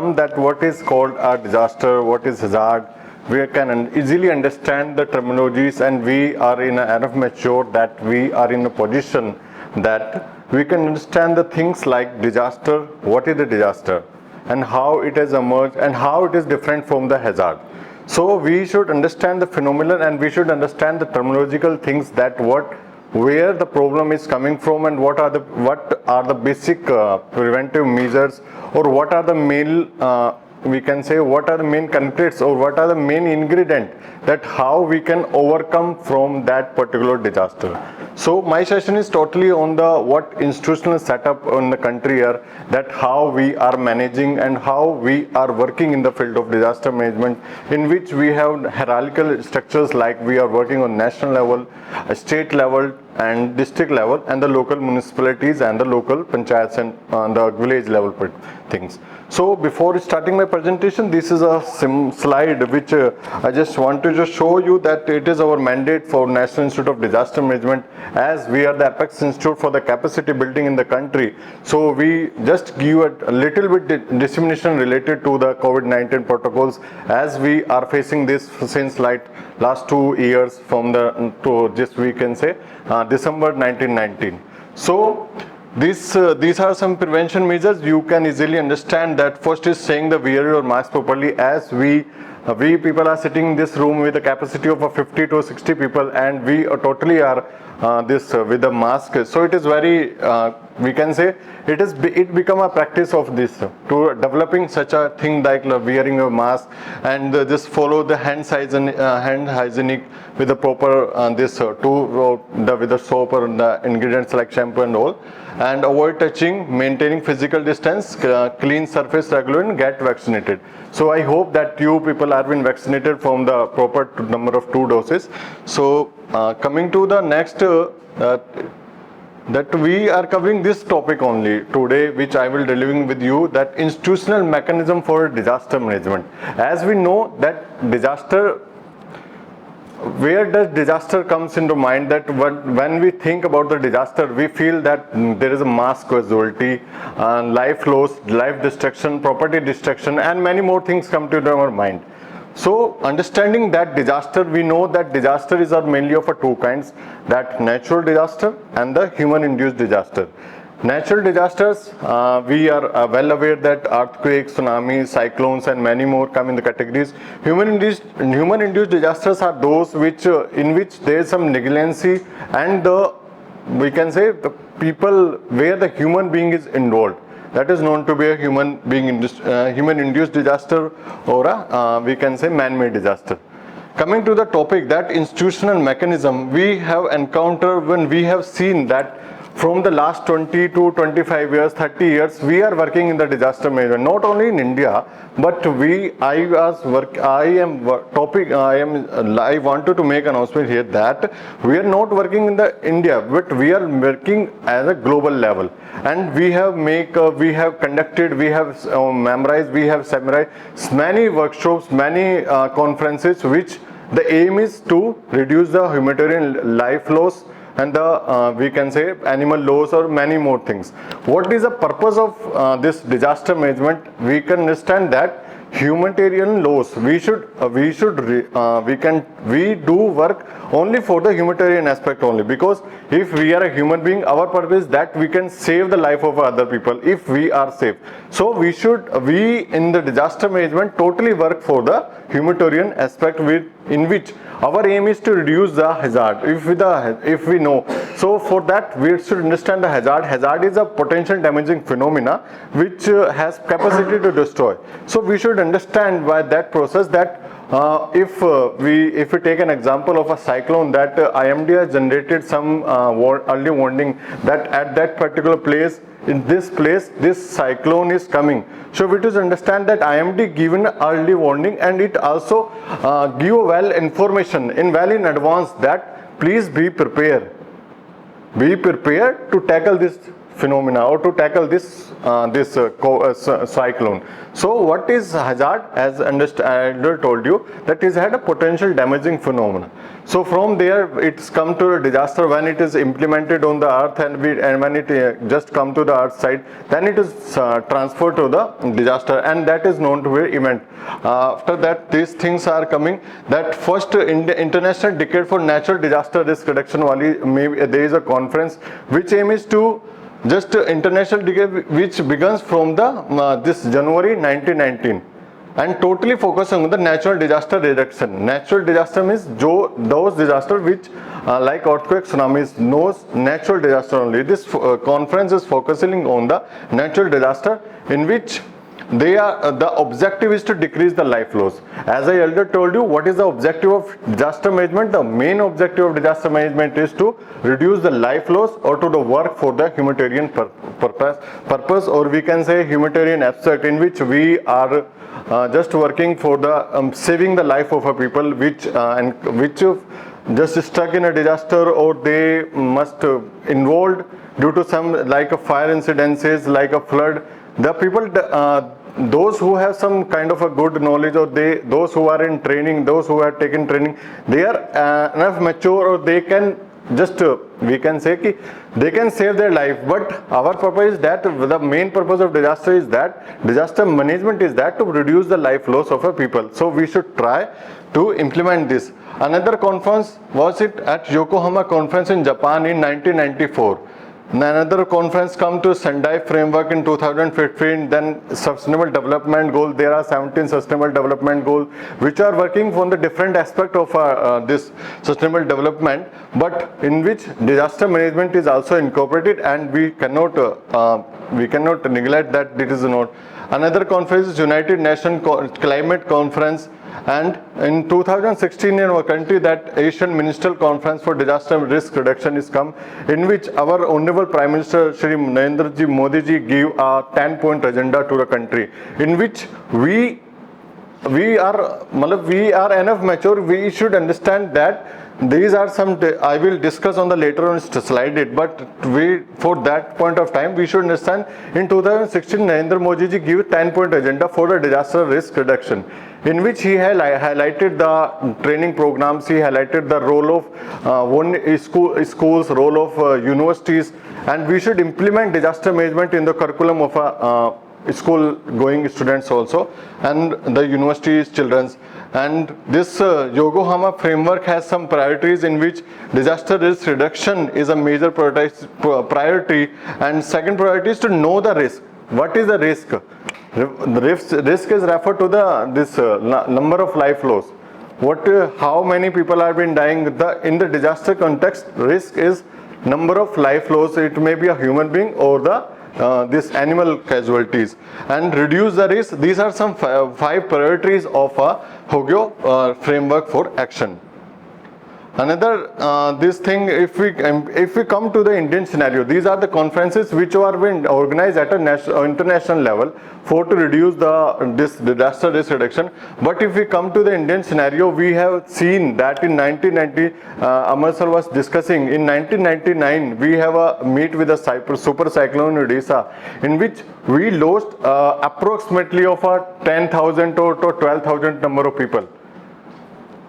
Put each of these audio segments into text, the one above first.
term that what is called a disaster, what is hazard, we can easily understand the terminologies, and we are in enough mature that we are in a position that we can understand the things like disaster, what is the disaster, and how it has emerged, and how it is different from the hazard. So we should understand the phenomenon, and we should understand the terminological things, that where the problem is coming from, and what are the basic preventive measures, or what are the main we can say what are the main culprits, or what are the main ingredient, that how we can overcome from that particular disaster. So my session is totally on the what institutional setup in the country here, that how we are managing and how we are working in the field of disaster management, in which we have hierarchical structures, like we are working on national level, state level, and district level, and the local municipalities and the local panchayats, and the village level things. So before starting my presentation, this is a slide which I just want to show you that it is our mandate for National Institute of Disaster Management, as we are the apex institute for the capacity building in the country. So we just give a little bit dissemination related to the COVID-19 protocols, as we are facing this since like last 2 years from to this we can say December 1919. So these are some prevention measures. You can easily understand that first is saying the wear your mask properly, as we people are sitting in this room with a capacity of 50 to 60 people, and we totally are with the mask. So it is very we can say it become a practice of this, to developing such a thing like wearing a mask, and just follow the hand hygienic with the proper with the soap or the ingredients like shampoo and all, and avoid touching, maintaining physical distance, clean surface regularly, and get vaccinated. So I hope that you people have been vaccinated from the proper number of 2 doses. So coming to the next that we are covering this topic only today, which I will delivering with you, that institutional mechanism for disaster management. As we know that disaster, where does disaster comes into mind, that when we think about the disaster, we feel that there is a mass casualty, life loss, life destruction, property destruction, and many more things come to our mind. So understanding that disaster, we know that disasters are mainly of 2 kinds, that natural disaster and the human induced disaster. Natural disasters, we are well aware that earthquakes, tsunamis, cyclones, and many more come in the categories. Human induced disasters are those in which there is some negligency, and we can say the people where the human being is involved. That is known to be a human induced disaster, or we can say man-made disaster. Coming to the topic, that institutional mechanism, we have encountered when we have seen that from the last 20 to 25 years, 30 years, we are working in the disaster management, not only in India, but I wanted to make announcement here that we are not working in the India, but we are working as a global level, and we have conducted, we have memorized, we have summarized many workshops, many conferences, which the aim is to reduce the humanitarian life loss, and the we can say animal loss, or many more things. What is the purpose of this disaster management? We can understand that humanitarian loss, we do work only for the humanitarian aspect only, because if we are a human being, our purpose is that we can save the life of other people if we are safe. So we in the disaster management totally work for the humanitarian aspect, in which our aim is to reduce the hazard, if we know. So for that, we should understand the hazard. Hazard is a potential damaging phenomena which has capacity to destroy. So we should understand by that process that if we take an example of a cyclone, that IMD has generated some early warning that at that particular place, in this place, this cyclone is coming. So we should understand that IMD given early warning, and it also give well information in advance that please be prepared to tackle this phenomena or to tackle this cyclone. So what is hazard? As I told you, that is had a potential damaging phenomena. So from there it's come to a disaster when it is implemented on the earth, and when it just come to the earth side, then it is transferred to the disaster, and that is known to be event. After that these things are coming, that first international decade for natural disaster risk reduction wali, maybe there is a conference which aim is to just international decade which begins from the this January 1919 and totally focusing on the natural disaster reduction. Natural disaster means those disasters which like earthquake, tsunamis, those natural disaster only. This conference is focusing on the natural disaster in which the objective is to decrease the life loss. As I earlier told you, what is the objective of disaster management? The main objective of disaster management is to reduce the life loss or to the work for the humanitarian purpose, or we can say humanitarian aspect, in which we are just working for the saving the life of a people which just stuck in a disaster, or they must involved due to some like a fire incidences, like a flood. The people, those who have some kind of a good knowledge, or those who are in training, those who have taken training, they are enough mature, or they can just we can say ki they can save their life. But our purpose is that the main purpose of disaster is that disaster management is that to reduce the life loss of a people. So we should try to implement this. Another conference was it at Yokohama conference in Japan in 1994. Another conference come to Sendai framework in 2015. Then sustainable development goal. There are 17 sustainable development goals which are working on the different aspect of this sustainable development, but in which disaster management is also incorporated, and we cannot neglect that it is not. Another conference is United Nations Climate Conference, and in 2016 in our country that Asian Ministerial Conference for Disaster Risk Reduction is come, in which our Honorable Prime Minister Shri Narendra Ji Modi Ji gave a 10-point agenda to the country, in which we are enough mature. We should understand that these are some, I will discuss on the later on slide it, but we, for that point of time, we should understand in 2016 Narendra Modi Ji gave 10-point agenda for the disaster risk reduction, in which he highlighted the training programs, he highlighted the role of schools, role of universities, and we should implement disaster management in the curriculum of school going students also, and the universities children's. And this Yokohama framework has some priorities, in which disaster risk reduction is a major priority, and second priority is to know the risk. What is the risk? Risk is referred to this number of life loss. How many people have been dying? In the disaster context, risk is number of life loss. It may be a human being or this animal casualties, and reduce the risk. These are some five priorities of a Hogyo framework for action. Another this thing, if we come to the Indian scenario, these are the conferences which are being organized at a international level for to reduce this disaster risk reduction. But if we come to the Indian scenario, we have seen that in 1990, Amar sir was discussing, in 1999 we have a meet with a super cyclone Odisha, in which we lost approximately of a 10,000 to 12,000 number of people.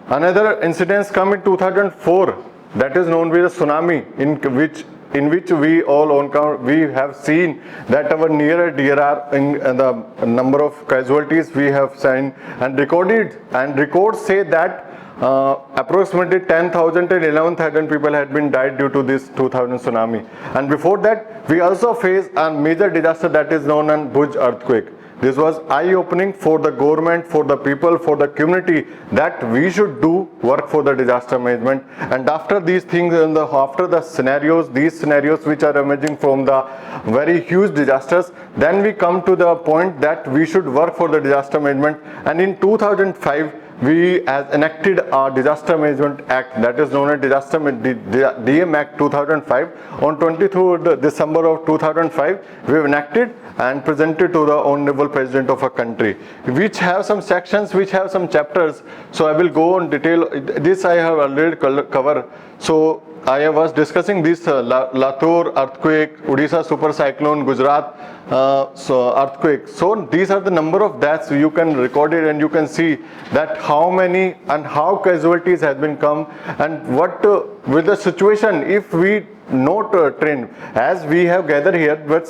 Another incidents come in 2004, that is known as a tsunami, in which we all we have seen that our near DRR in the number of casualties we have seen and recorded, and records say that approximately 10,000 and 11,000 people had been died due to this 2000 tsunami. And before that, we also faced a major disaster that is known as Bhuj earthquake. This was eye-opening for the government, for the people, for the community, that we should do work for the disaster management. And after these things, after the scenarios, these scenarios which are emerging from the very huge disasters, then we come to the point that we should work for the disaster management. And in 2005, we has enacted a Disaster Management Act, that is known as DM Act 2005. On 23rd December of 2005, we have enacted and presented to the Honorable President of a country, which have some sections, which have some chapters. So I will go on detail. This I have already covered. So I was discussing this Latur earthquake, Odisha super cyclone, Gujarat earthquake. So these are the number of deaths you can record it, and you can see that how many and how casualties has been come, and what with the situation if we not trained, as we have gathered here. But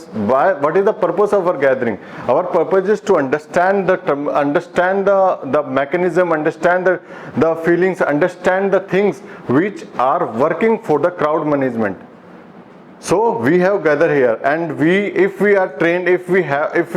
what is the purpose of our gathering? Our purpose is to understand the mechanism, understand the feelings, understand the things which are working for the crowd management. So we have gathered here, and if we are trained, if we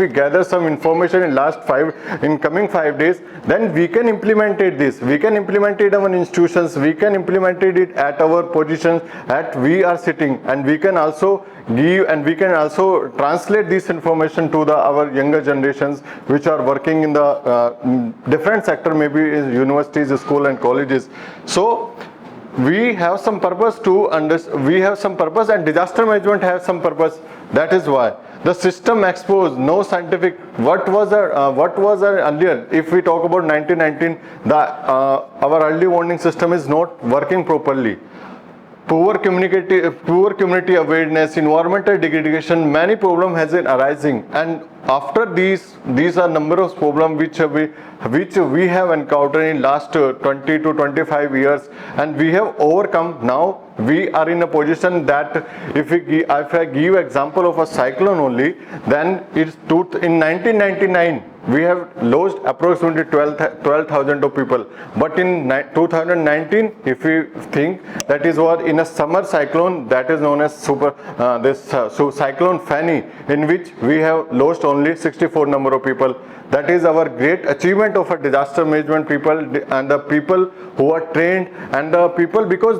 gather some information in coming 5 days, then we can implement this. We can implement it in our institutions. We can implement it at our positions at we are sitting, and we can also give, and we can also translate this information to our younger generations which are working in the different sector, maybe in universities, school and colleges. So we have some purpose and disaster management has some purpose. That is why the system exposed no scientific. What was our earlier? If we talk about 1919, our early warning system is not working properly. Poor community awareness, environmental degradation, many problems has been arising, and after these are number of problems which we have encountered in last 20 to 25 years, and we have overcome. Now we are in a position that if I give example of a cyclone only, then it's in 1999 we have lost approximately 12,000 of people, but in 2019, if we think, that is what in a summer cyclone that is known as cyclone Fanny, in which we have lost only 64 number of people. That is our great achievement of a disaster management people, and the people who are trained, and the people, because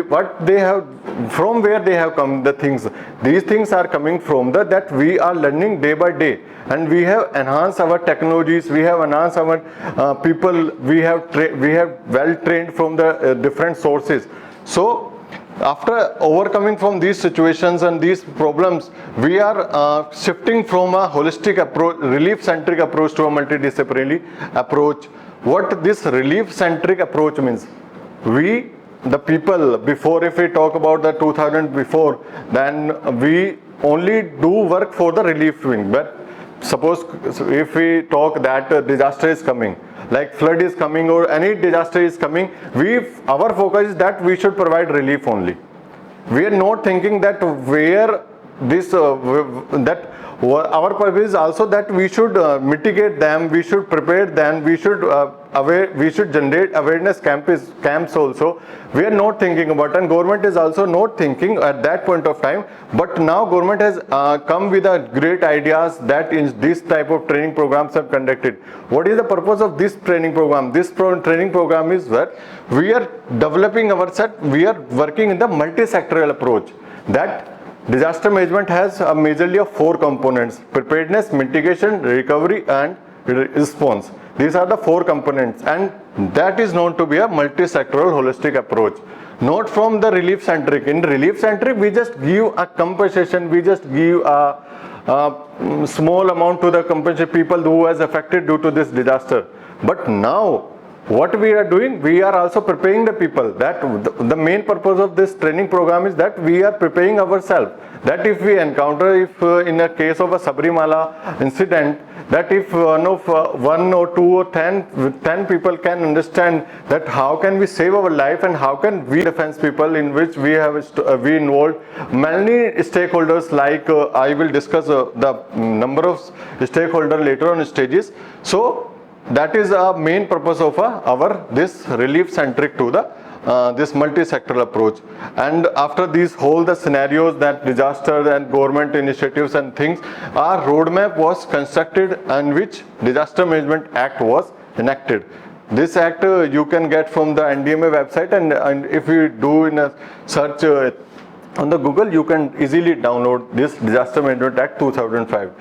what they have, from where they have come, the things, these things are coming from that we are learning day by day, and we have enhanced our technologies, we have enhanced our people, we have well trained from the different sources. So after overcoming from these situations and these problems, we are shifting from a holistic approach, relief-centric approach, to a multidisciplinary approach. What this relief-centric approach means? The people, before, if we talk about the 2000 before, then we only do work for the relief wing. But suppose if we talk that disaster is coming, like flood is coming or any disaster is coming, our focus is that we should provide relief only. We are not thinking that our purpose is also that we should mitigate them, we should prepare them, we should generate awareness camps also. We are not thinking about, and government is also not thinking at that point of time. But now government has come with a great ideas that in this type of training programs are conducted. What is the purpose of this training program? This training program is where we are developing ourselves, we are working in the multi-sectoral approach. That disaster management has majorly of 4 components: preparedness, mitigation, recovery and response. These are the 4 components, and that is known to be a multi-sectoral holistic approach, not from the relief centric. In relief centric, we just give a compensation, we just give a small amount to the compensation people who has affected due to this disaster. But now what we are doing, we are also preparing the people. That the main purpose of this training program is that we are preparing ourselves, that if we encounter, in a case of a Sabrimala incident, that if one or 2 or 10 people can understand that how can we save our life, and how can we defense people, in which we involved many stakeholders, like I will discuss the number of stakeholders later on stages. So that is a main purpose of our this relief centric to the this multi-sectoral approach. And after these the scenarios, that disaster and government initiatives and things, our roadmap was constructed, and which Disaster Management Act was enacted. This act you can get from the NDMA website, and if you do in a search on the Google, you can easily download this Disaster Management Act 2005.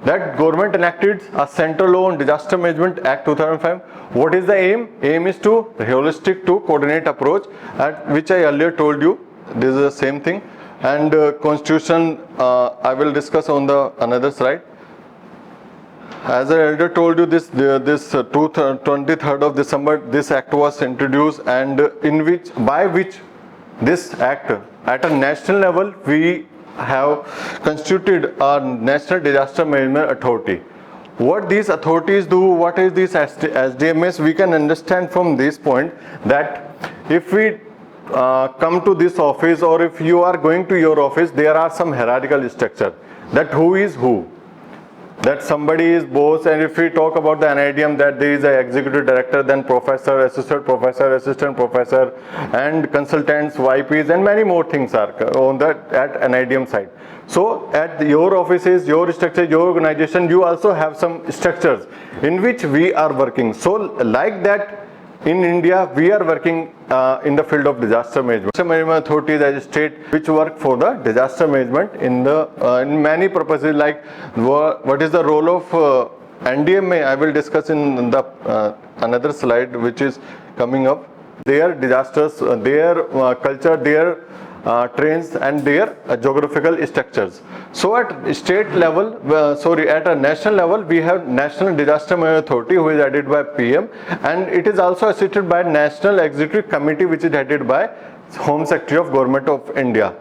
That government enacted a Central Law on Disaster Management Act 2005. What is the aim? Aim is to holistic to coordinate approach, at which I earlier told you. This is the same thing. And Constitution, I will discuss on the another slide. As I earlier told you, this 23rd of December, this act was introduced, and by which this act, at a national level, we have constituted a National Disaster Management Authority. What these authorities do, what is this SDMS, we can understand from this point that if we come to this office, or if you are going to your office, there are some hierarchical structure, that who is who, that somebody is boss. And if we talk about the NIDM, that there is an executive director, then professor, assistant professor, and consultants, YPs, and many more things are on that at NIDM side. So at your offices, your structure, your organization, you also have some structures in which we are working. So like that, in India, we are working in the field of disaster management. Disaster management authorities as a state which work for the disaster management in the in many purposes, like what is the role of NDMA. I will discuss in the another slide which is coming up. Their disasters, their culture, their trains, and their geographical structures. So at state level, at a national level, we have National Disaster Management Authority, who is headed by PM, and it is also assisted by National Executive Committee, which is headed by Home Secretary of Government of India.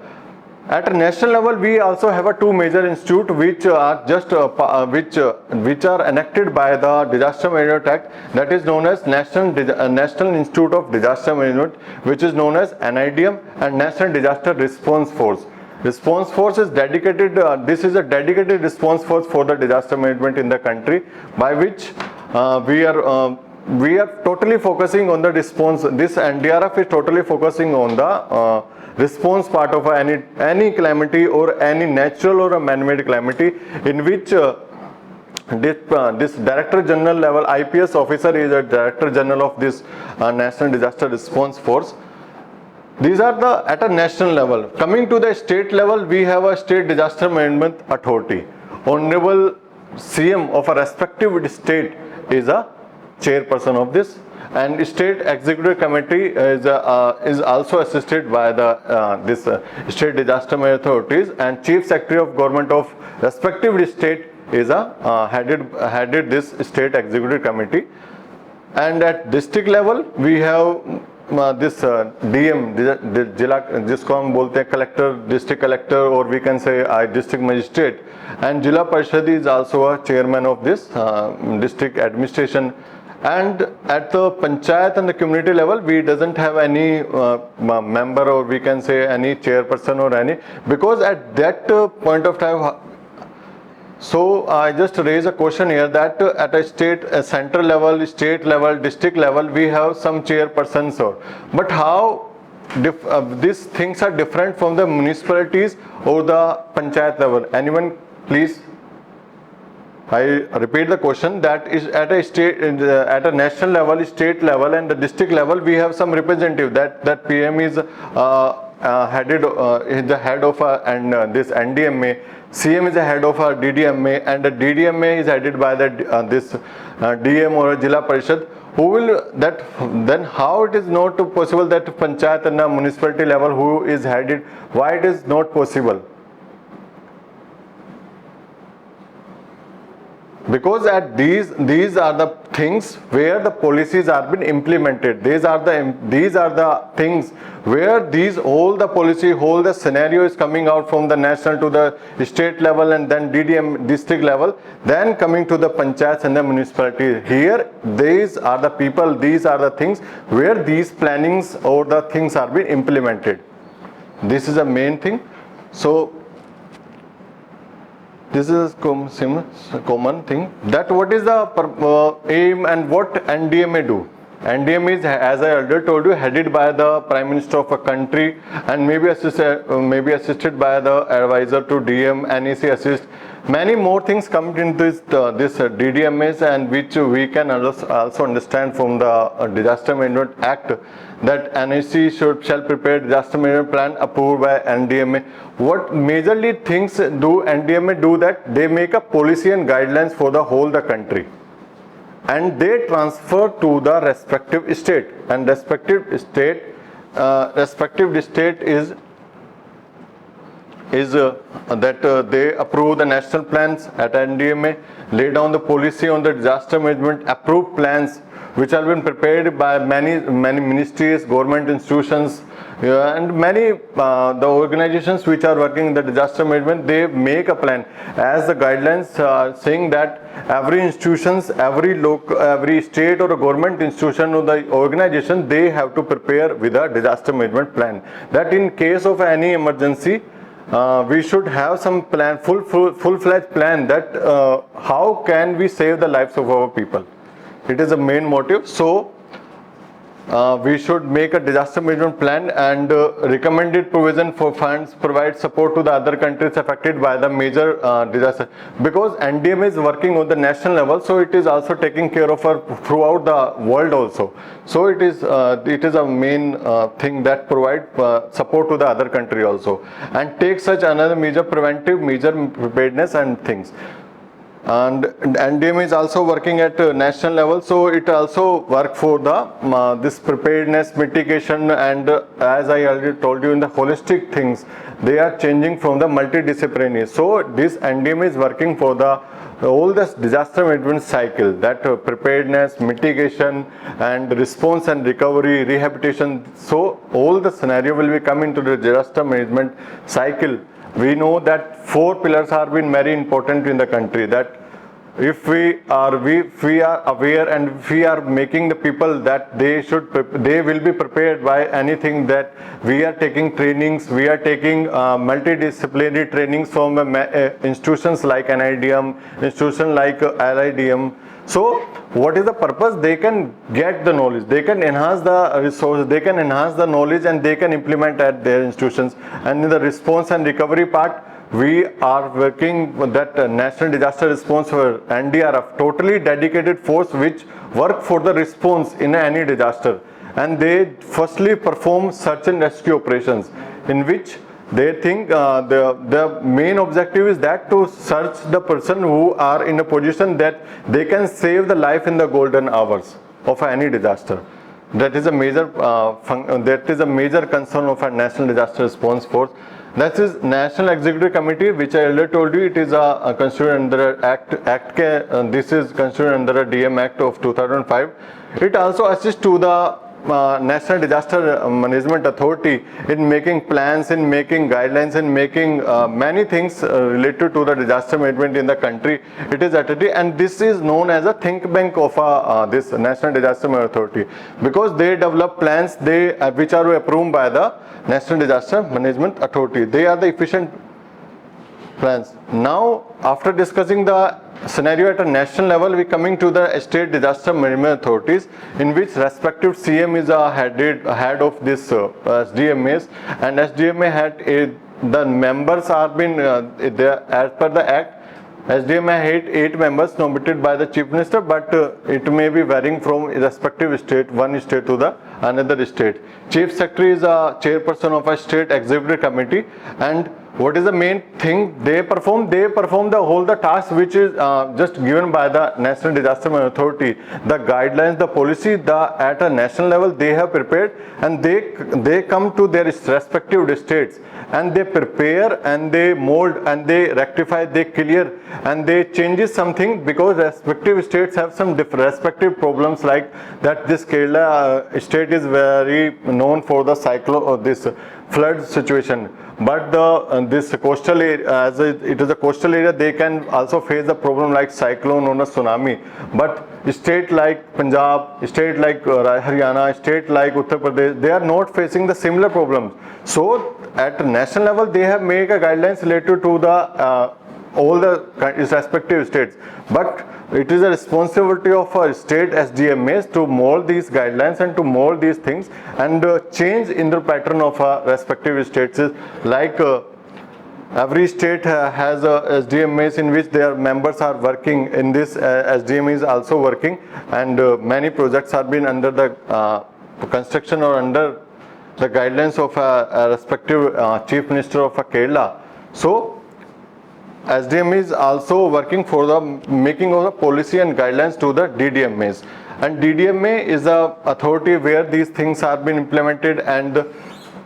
At a national level, we also have two major institutes which are just which are enacted by the Disaster Management Act, that is known as National Institute of Disaster Management, which is known as NIDM, and National Disaster Response Force. Response Force is dedicated. This is a dedicated response force for the disaster management in the country, by which we are totally focusing on the response. This NDRF is totally focusing on the response part of any calamity, or any natural or a man-made calamity, in which this Director General level IPS officer is a Director General of this National Disaster Response Force. These are the at a national level. Coming to the state level, we have a State Disaster Management Authority. Honorable CM of a respective state is a chairperson of this, and State Executive Committee is also assisted by the State Disaster Management Authorities, and Chief Secretary of Government of respective state is headed this State Executive Committee. And at district level, we have this DM, जिसको हम बोलते हैं collector, district collector, or we can say district magistrate, and Jila Parishad is also a chairman of this district administration. And at the panchayat and the community level, we doesn't have any member, or we can say any chairperson or any, because at that point of time. So I just raise a question here, that at a central level, state level, district level, we have some chairpersons, but how these things are different from the municipalities or the panchayat level? Anyone, please? I repeat the question, that is at a national level, state level, and the district level, we have some representative. That PM is headed is the head of this NDMA. CM is the head of our DDMA, and the DDMA is headed by this DM or Jila Parishad. Who will that? Then how it is not possible that panchayat and municipality level who is headed? Why it is not possible? Because at these are the things where the policies are being implemented. These are the things where all the policy, whole the scenario is coming out from the national to the state level, and then DDM district level, then coming to the panchayats and the municipality. Here, these are the people, these are the things where these plannings or the things are being implemented. This is the main thing. So this is a common thing, that what is the aim and what NDMA do. NDMA is, as I earlier told you, headed by the Prime Minister of a country, and maybe assisted by the advisor to DM, NEC assist. Many more things come into this DDMAs, and which we can also understand from the Disaster Management Act, that NEC shall prepare disaster management plan approved by NDMA. What majorly things do NDMA do, that they make a policy and guidelines for the whole the country, and they transfer to the respective state, and respective state is that they approve the national plans at NDMA, lay down the policy on the disaster management, approve plans which have been prepared by many ministries, government institutions, and many the organizations which are working in the disaster management. They make a plan as the guidelines saying that every institutions, every state or a government institution or the organization, they have to prepare with a disaster management plan, that in case of any emergency we should have some plan, full-fledged plan, that how can we save the lives of our people. It is a main motive. So we should make a disaster management plan, and recommended provision for funds provide support to the other countries affected by the major disaster, because NDM is working on the national level, so it is also taking care of throughout the world also. So it is a main thing that provide support to the other country also, and take such another major preventive measure preparedness and things. And NDM is also working at national level, so it also work for the this preparedness, mitigation, and as I already told you, in the holistic things, they are changing from the multidisciplinary. So this NDM is working for the all this disaster management cycle, that preparedness, mitigation, and response and recovery, rehabilitation. So all the scenario will be come into the disaster management cycle. We know that 4 pillars are been very important in the country, that if we are aware and if we are making the people that they will be prepared by anything, that we are taking trainings, we are taking multidisciplinary trainings from institutions like NIDM, institutions like ILDM. So what is the purpose? They can get the knowledge, they can enhance the resources, they can enhance the knowledge, and they can implement at their institutions. And in the response and recovery part, we are working with that National Disaster Response for NDRF, totally dedicated force which work for the response in any disaster. And they firstly perform search and rescue operations, in which they think the main objective is that to search the person who are in a position that they can save the life in the golden hours of any disaster. That is a major concern of our National Disaster Response Force. That is National Executive Committee, which I earlier told you, it is a constituted under this is constituted under a DM Act of 2005. It also assists to the National Disaster Management Authority in making plans, in making guidelines, in making many things related to the disaster management in the country. It is authority, and this is known as a think bank of this National Disaster Management Authority, because they develop plans which are approved by the National Disaster Management Authority. They are the efficient plans. Now, after discussing the scenario at a national level, we coming to the state disaster management authorities, in which respective CM is a head of this SDMAs, and SDMA had the members are been as per the act. SDMA had 8 members nominated by the Chief Minister, but it may be varying from respective state, one state to the another state. Chief Secretary is a chairperson of a state executive committee, and what is the main thing they perform? They perform the task which is just given by the National Disaster Management Authority. The guidelines, the policy, at a national level they have prepared, and they come to their respective states, and they prepare, and they mold, and they rectify, they clear, and they changes something, because respective states have some respective problems, like that this Kerala state is very known for the cyclone or this flood situation. But this coastal area, as it is a coastal area, they can also face a problem like cyclone or a tsunami. But state like Punjab, state like Haryana, state like Uttar Pradesh, they are not facing the similar problems. So at national level, they have made a guidelines related to the all the respective states. But it is a responsibility of a state SDMAs to mold these guidelines and to mold these things and change in the pattern of respective states. Like every state has SDMAs in which their members are working. In this SDMA is also working, and many projects are being under the construction or under the guidelines of a respective Chief Minister of Kerala. So SDM is also working for the making of the policy and guidelines to the DDMAs, and DDMA is the authority where these things are being implemented, and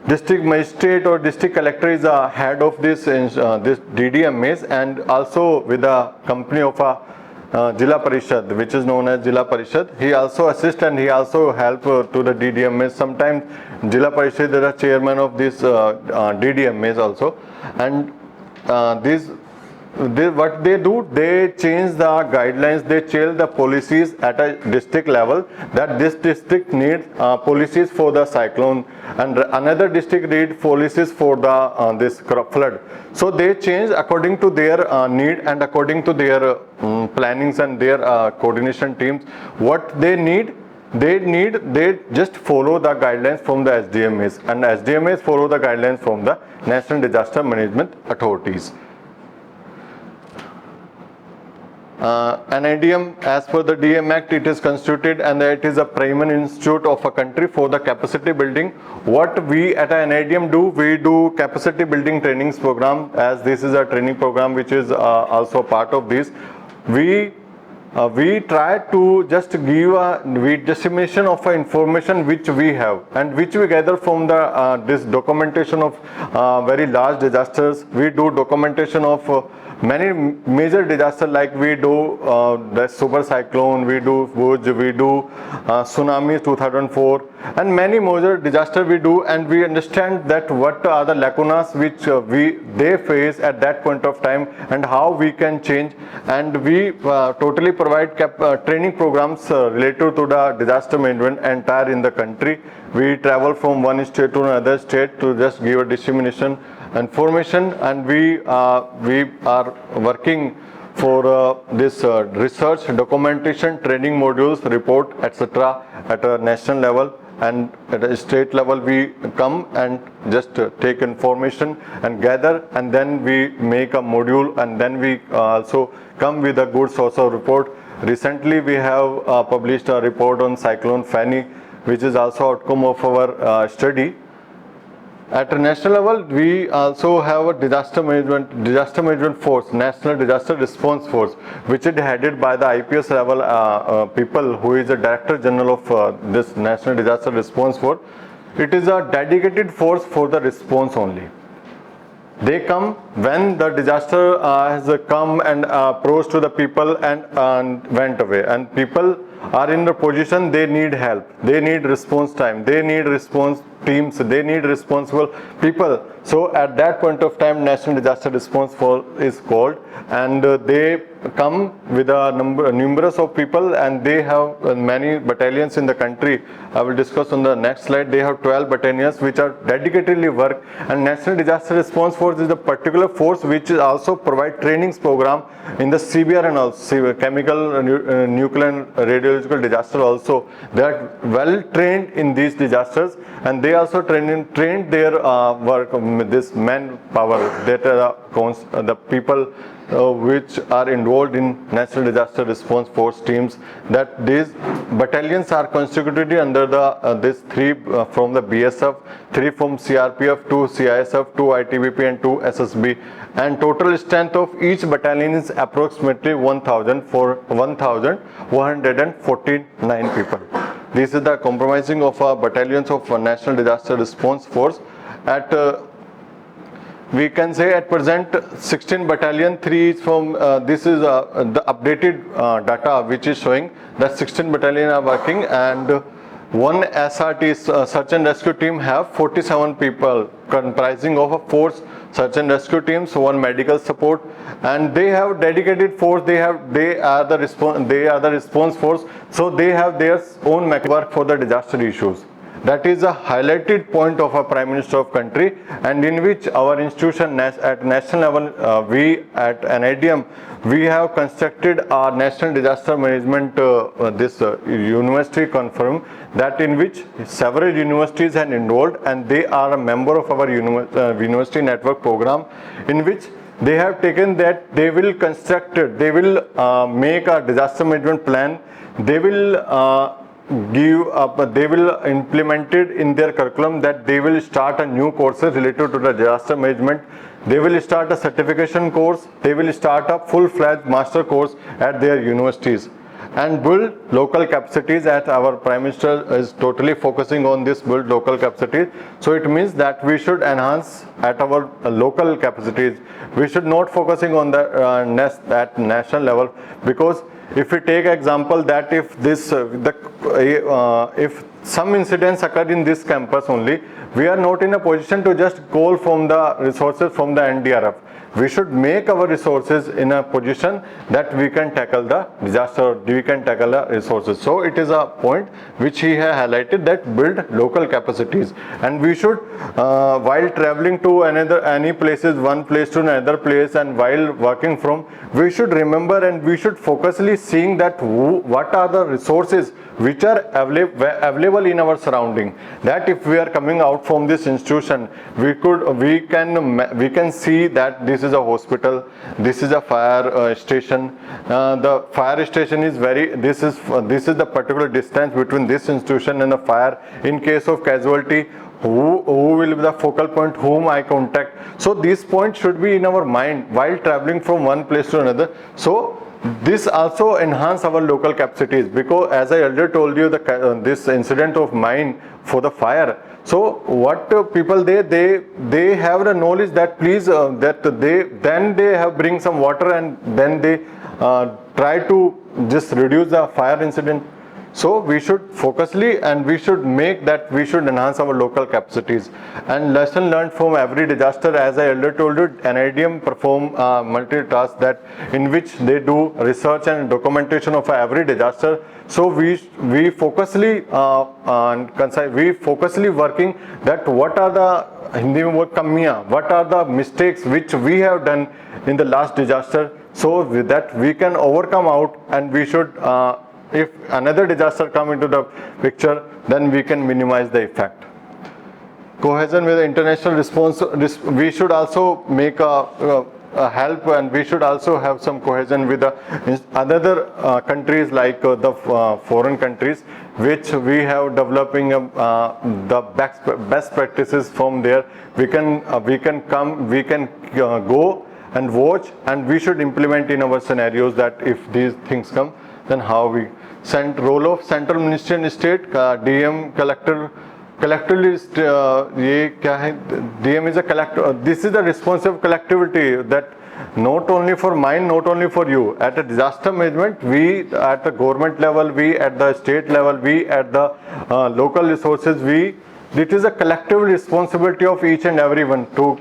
district magistrate or district collector is the head of this DDMAs, and also with the company of Jilla Parishad, which is known as Jilla Parishad. He also assists and he also help to the DDMAs. Sometimes Jilla Parishad, there are chairman of this DDMAs also, and what they do, they change the guidelines, they change the policies at a district level, that this district needs policies for the cyclone and another district needs policies for the this flood. So they change according to their need and according to their plannings and their coordination teams. What they need, they just follow the guidelines from the SDMAs, and SDMAs follow the guidelines from the National Disaster Management Authorities. NIDM, as per the DM Act, it is constituted and it is a primary institute of a country for the capacity building. What we at NIDM do, we do capacity building trainings program, as this is a training program which is also part of this. We try to just give a dissemination of information which we have and which we gather from the this documentation of very large disasters. We do documentation of many major disasters, like we do the super cyclone, we do Bhuj, we do tsunami 2004, and many major disasters we do, and we understand that what are the lacunas which they face at that point of time and how we can change. And we totally provide training programs related to the disaster management entire in the country. We travel from one state to another state to just give a dissemination information, and we are working for this research, documentation, training modules, report, etc. at a national level, and at a state level we come and just take information and gather, and then we make a module, and then we also come with a good source of report. Recently we have published a report on Cyclone Fani, which is also outcome of our study. At a national level, we also have a disaster management force, National Disaster Response Force, which is headed by the IPS level people, who is the Director General of this National Disaster Response Force. It is a dedicated force for the response only. They come when the disaster has come and approached to the people and went away, and people are in the position they need help, they need response time, they need response teams, they need responsible people. So at that point of time, National Disaster Response Force is called, and they come with a numerous of people, and they have many battalions in the country. I will discuss on the next slide. They have 12 battalions which are dedicatedly work, and National Disaster Response Force is a particular force which is also provide trainings program in the CBR and also chemical, nuclear and radiological disaster also. They are well trained in these disasters, and they also trained their work, this manpower, that the people which are enrolled in National Disaster Response Force teams, that these battalions are constituted under the this 3 from the BSF, 3 from CRPF, 2 CISF, 2 ITBP and 2 SSB, and total strength of each battalion is approximately 1,149 people. This is the comprising of battalions of National Disaster Response Force. At we can say at present 16 battalion, 3 is from this is the updated data which is showing that 16 battalion are working, and one SRT search and rescue team have 47 people comprising of 4 search and rescue teams, 1 medical support, and they have dedicated force. They are the response force, so they have their own work for the disaster issues. That is a highlighted point of a Prime Minister of country, and in which our institution at national level, we at NIDM, we have constructed our National Disaster Management this university confirm, that in which several universities have enrolled, and they are a member of our university network program, in which they have taken that they will construct it, they will make a disaster management plan, they will they will implement it in their curriculum, that they will start a new courses related to the disaster management, they will start a certification course, they will start a full-fledged master course at their universities, and build local capacities. At our Prime Minister is totally focusing on this build local capacities. So it means that we should enhance at our local capacities. We should not focusing on the at national level, because if we take example that if this if some incidents occur in this campus only, we are not in a position to just call from the resources from the NDRF. We should make our resources in a position that we can tackle the disaster, we can tackle the resources. So it is a point which he has highlighted, that build local capacities, and we should while traveling to any places, one place to another place, and while working from, we should remember and we should focusly seeing that what are the resources which are available in our surrounding. That if we are coming out from this institution, we can see that this is a hospital, this is a fire station. The fire station is this is the particular distance between this institution and the fire. In case of casualty, who will be the focal point, whom I contact. So these points should be in our mind while traveling from one place to another. So this also enhance our local capacities, because as I earlier told you, this incident of mine for the fire. So what people they have the knowledge that please they have bring some water, and then they try to just reduce the fire incident. So we should focusly, and we should make that, we should enhance our local capacities. And lesson learned from every disaster, as I earlier told you, NIDM perform multitask, that in which they do research and documentation of every disaster. So we focusly working that what are the Hindi mein bahut kamiyan, what are the mistakes which we have done in the last disaster, so with that we can overcome out, and we should if another disaster come into the picture, then we can minimize the effect. Cohesion with the international response, we should also make a help, and we should also have some cohesion with the other countries, like the foreign countries, which we have developing the best practices from there. We can go and watch, and we should implement in our scenarios that if these things come, then how we role of central ministry and state, DM collector, collectively ये क्या है, DM is a collector. This is the responsive collectivity, that not only for mine, not only for you. At a disaster management, we at the government level, we at the state level, we at the local resources, it is a collective responsibility of each and everyone to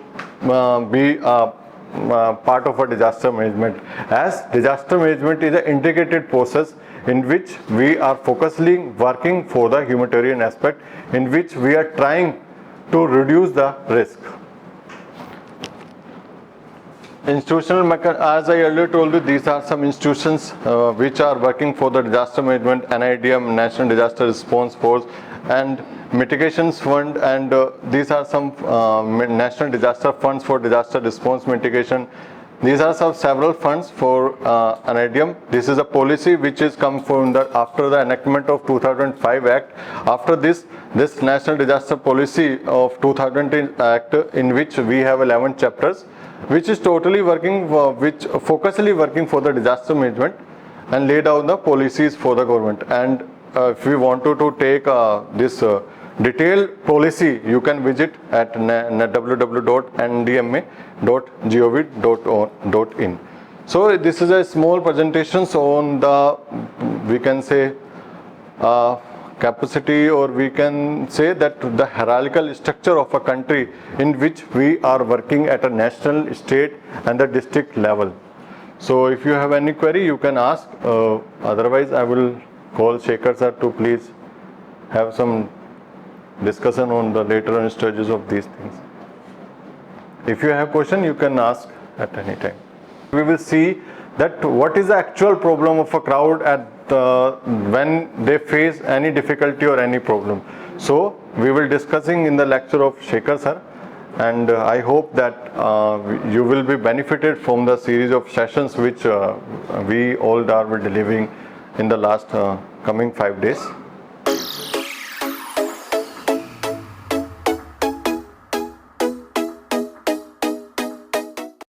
be part of a disaster management, as disaster management is an integrated process in which we are focusing working for the humanitarian aspect, in which we are trying to reduce the risk. Institutional mechanism, as I earlier told you, these are some institutions which are working for the disaster management: NIDM, National Disaster Response Force, and Mitigations Fund, and these are some national disaster funds for disaster response mitigation. These are some several funds for NIDM. This is a policy which is come from after the enactment of 2005 Act. After this National Disaster Policy of 2000 Act, in which we have 11 chapters, which is totally working, focusly working for the disaster management, and laid out the policies for the government. And if we want to take this detailed policy, you can visit at www.ndma.gov.in. So this is a small presentation on the, we can say, capacity, or we can say that the hierarchical structure of a country in which we are working at a national, state and the district level. So if you have any query, you can ask. Otherwise, I will call Shekhar sir to please have some discussion on the later on stages of these things. If you have question, you can ask at any time. We will see that what is the actual problem of a crowd at when they face any difficulty or any problem. So we will discussing in the lecture of Shekhar sir, and I hope that you will be benefited from the series of sessions which we all are delivering in the last coming 5 days.